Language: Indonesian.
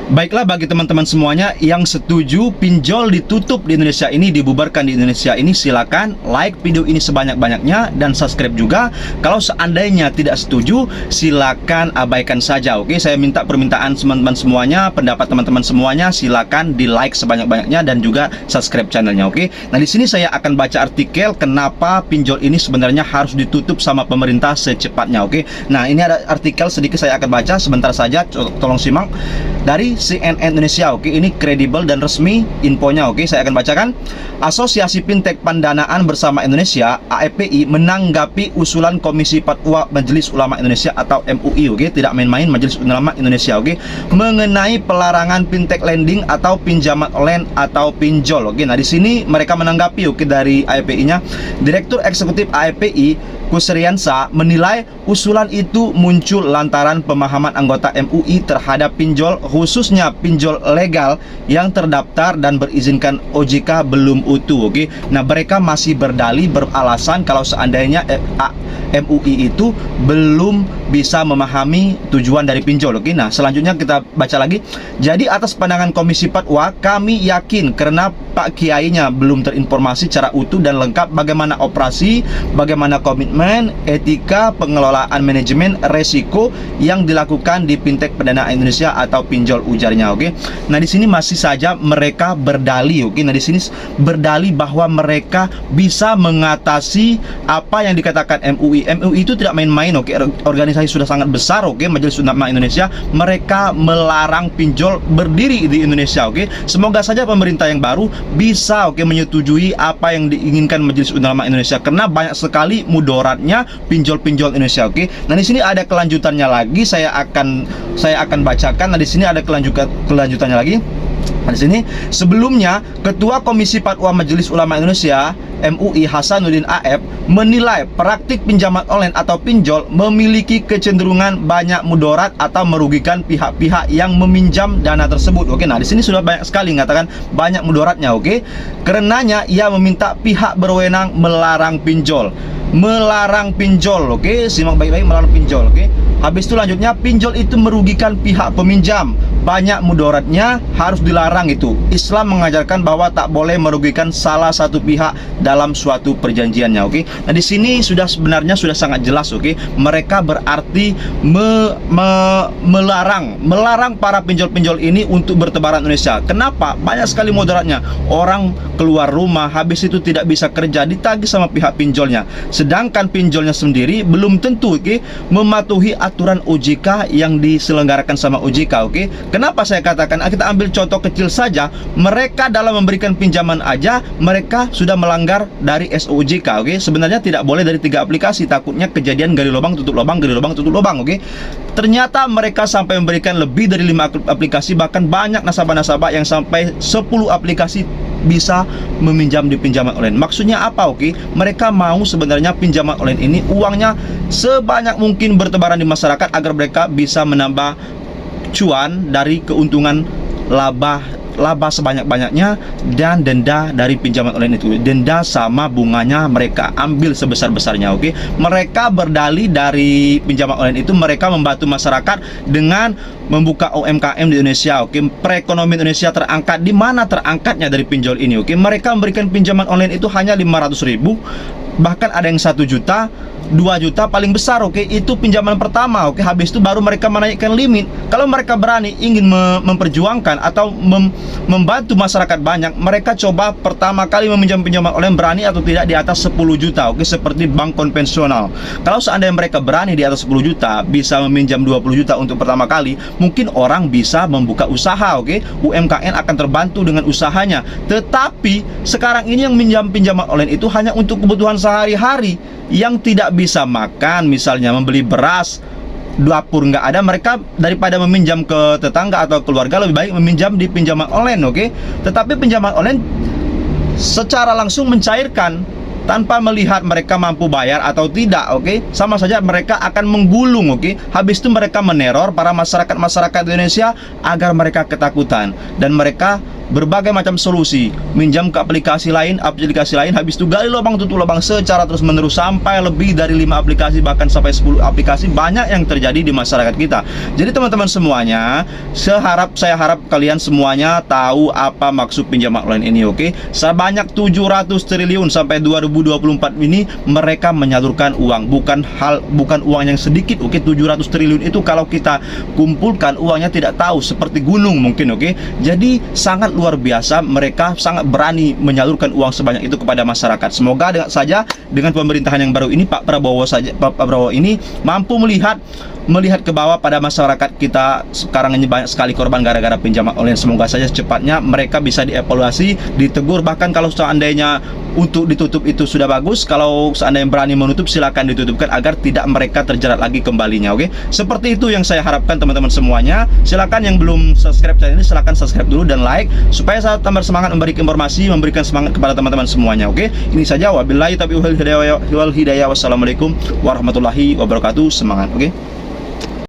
Baiklah, bagi teman-teman semuanya yang setuju pinjol ditutup di Indonesia ini, dibubarkan di Indonesia ini, silakan like video ini sebanyak-banyaknya dan subscribe juga. Kalau seandainya tidak setuju, silakan abaikan saja. Oke, saya minta permintaan teman-teman semuanya, pendapat teman-teman semuanya, silakan di like sebanyak-banyaknya dan juga subscribe channelnya. Oke, nah di sini saya akan baca artikel kenapa pinjol ini sebenarnya harus ditutup sama pemerintah secepatnya. Oke, nah ini ada artikel sedikit saya akan baca sebentar saja, tolong simak dari CNN Indonesia. Oke, ini kredibel dan resmi infonya. Oke, saya akan bacakan. Asosiasi Fintech Pendanaan Bersama Indonesia (AFPI) menanggapi usulan Komisi Fatwa Majelis Ulama Indonesia atau MUI. Oke, tidak main-main Majelis Ulama Indonesia. Oke, mengenai pelarangan fintech lending atau pinjaman online atau pinjol. Oke, nah di sini mereka menanggapi dari AFPI-nya. Direktur Eksekutif AFPI Kusriansa menilai usulan itu muncul lantaran pemahaman anggota MUI terhadap pinjol, khususnya pinjol legal yang terdaftar dan berizinkan OJK belum utuh. Oke, nah mereka masih berdalih, beralasan kalau seandainya MUI itu belum bisa memahami tujuan dari pinjol. Oke, nah selanjutnya kita baca lagi. Jadi atas pandangan Komisi Fatwa, kami yakin karena Pak Kiainya belum terinformasi secara utuh dan lengkap bagaimana operasi, bagaimana komitmen, etika, pengelolaan manajemen resiko yang dilakukan di fintech pendanaan Indonesia atau pinjol, ujarnya. Oke, nah di sini masih saja mereka berdalih. Oke, nah di sini berdalih bahwa mereka bisa mengatasi apa yang dikatakan MUI. MUI itu tidak main-main. Oke, organisasi sudah sangat besar. Oke, Majelis Ulama Indonesia, mereka melarang pinjol berdiri di Indonesia. Oke, semoga saja pemerintah yang baru bisa menyetujui apa yang diinginkan Majelis Ulama Indonesia, karena banyak sekali mudaratnya pinjol-pinjol Indonesia. Oke, nah di sini ada kelanjutannya lagi, saya akan bacakan. Nah di sini ada kelanjutannya lagi. Nah, di sini sebelumnya Ketua Komisi Fatwa Majelis Ulama Indonesia MUI Hasanuddin AF menilai praktik pinjaman online atau pinjol memiliki kecenderungan banyak mudarat atau merugikan pihak-pihak yang meminjam dana tersebut. Oke, nah di sini sudah banyak sekali mengatakan banyak mudaratnya. Oke, karenanya ia meminta pihak berwenang melarang pinjol. Oke, simak baik-baik, melarang pinjol. Oke, habis itu lanjutnya, pinjol itu merugikan pihak peminjam, banyak mudaratnya, harus dilarang itu. Islam mengajarkan bahwa tak boleh merugikan salah satu pihak dalam suatu perjanjiannya. Oke, nah di sini sebenarnya sudah sangat jelas. Oke, mereka berarti melarang para pinjol-pinjol ini untuk bertebaran Indonesia. Kenapa? Banyak sekali mudaratnya. Orang keluar rumah, habis itu tidak bisa kerja, ditagih sama pihak pinjolnya. Sedangkan pinjolnya sendiri belum tentu mematuhi aturan OJK yang diselenggarakan sama OJK. Oke, kenapa saya katakan? Kita ambil contoh kecil saja. Mereka dalam memberikan pinjaman aja mereka sudah melanggar dari SOJK. Oke, sebenarnya tidak boleh dari 3 aplikasi, takutnya kejadian gali lubang tutup lubang, gali lubang tutup lubang. Oke, ternyata mereka sampai memberikan lebih dari 5 aplikasi, bahkan banyak nasabah-nasabah yang sampai 10 aplikasi bisa meminjam di pinjaman online. Maksudnya apa? Oke, mereka mau sebenarnya pinjaman online ini uangnya sebanyak mungkin bertebaran di masyarakat agar mereka bisa menambah cuan dari keuntungan laba sebanyak-banyaknya, dan denda dari pinjaman online itu, denda sama bunganya mereka ambil sebesar-besarnya. Oke, mereka berdalih dari pinjaman online itu mereka membantu masyarakat dengan membuka UMKM di Indonesia. Oke, perekonomian Indonesia terangkat. Di mana terangkatnya dari pinjol ini? Oke, mereka memberikan pinjaman online itu hanya 500.000, bahkan ada yang 1 juta, 2 juta paling besar. Oke, itu pinjaman pertama. Oke, habis itu baru mereka menaikkan limit. Kalau mereka berani ingin memperjuangkan atau membantu masyarakat banyak, mereka coba pertama kali meminjam pinjaman online berani atau tidak di atas 10 juta. Oke, seperti bank konvensional. Kalau seandainya mereka berani di atas 10 juta, bisa meminjam 20 juta untuk pertama kali, mungkin orang bisa membuka usaha. Oke, UMKM akan terbantu dengan usahanya. Tetapi sekarang ini yang minjam pinjaman online itu hanya untuk kebutuhan sehari-hari, yang tidak bisa makan, misalnya membeli beras, dapur nggak ada, mereka daripada meminjam ke tetangga atau keluarga, lebih baik meminjam di pinjaman online. Oke, tetapi pinjaman online secara langsung mencairkan tanpa melihat mereka mampu bayar atau tidak. Oke, sama saja mereka akan menggulung. Oke, habis itu mereka meneror para masyarakat di Indonesia agar mereka ketakutan dan mereka berbagai macam solusi, minjam ke aplikasi lain, habis itu gali lubang tutup lubang secara terus menerus sampai lebih dari 5 aplikasi, bahkan sampai 10 aplikasi. Banyak yang terjadi di masyarakat kita. Jadi teman-teman semuanya, saya harap kalian semuanya tahu apa maksud pinjaman online ini, oke? Sebanyak 700 triliun sampai 2024 ini mereka menyalurkan uang, bukan uang yang sedikit, oke? 700 triliun itu kalau kita kumpulkan uangnya tidak tahu, seperti gunung mungkin, oke? Jadi sangat luar biasa, mereka sangat berani menyalurkan uang sebanyak itu kepada masyarakat. Semoga dengan pemerintahan yang baru ini Pak Prabowo ini mampu melihat ke bawah pada masyarakat kita sekarang ini banyak sekali korban gara-gara pinjaman online. Semoga saja secepatnya mereka bisa dievaluasi, ditegur, bahkan kalau seandainya untuk ditutup itu sudah bagus, kalau seandainya berani menutup silakan ditutupkan agar tidak mereka terjerat lagi kembalinya, oke? Seperti itu yang saya harapkan teman-teman semuanya. Silakan yang belum subscribe channel ini silakan subscribe dulu dan like supaya saya tambah semangat memberikan informasi, memberikan semangat kepada teman-teman semuanya, oke? Ini saja, wabillahi taufiq wal hidayah. Wassalamualaikum warahmatullahi wabarakatuh. Semangat, oke?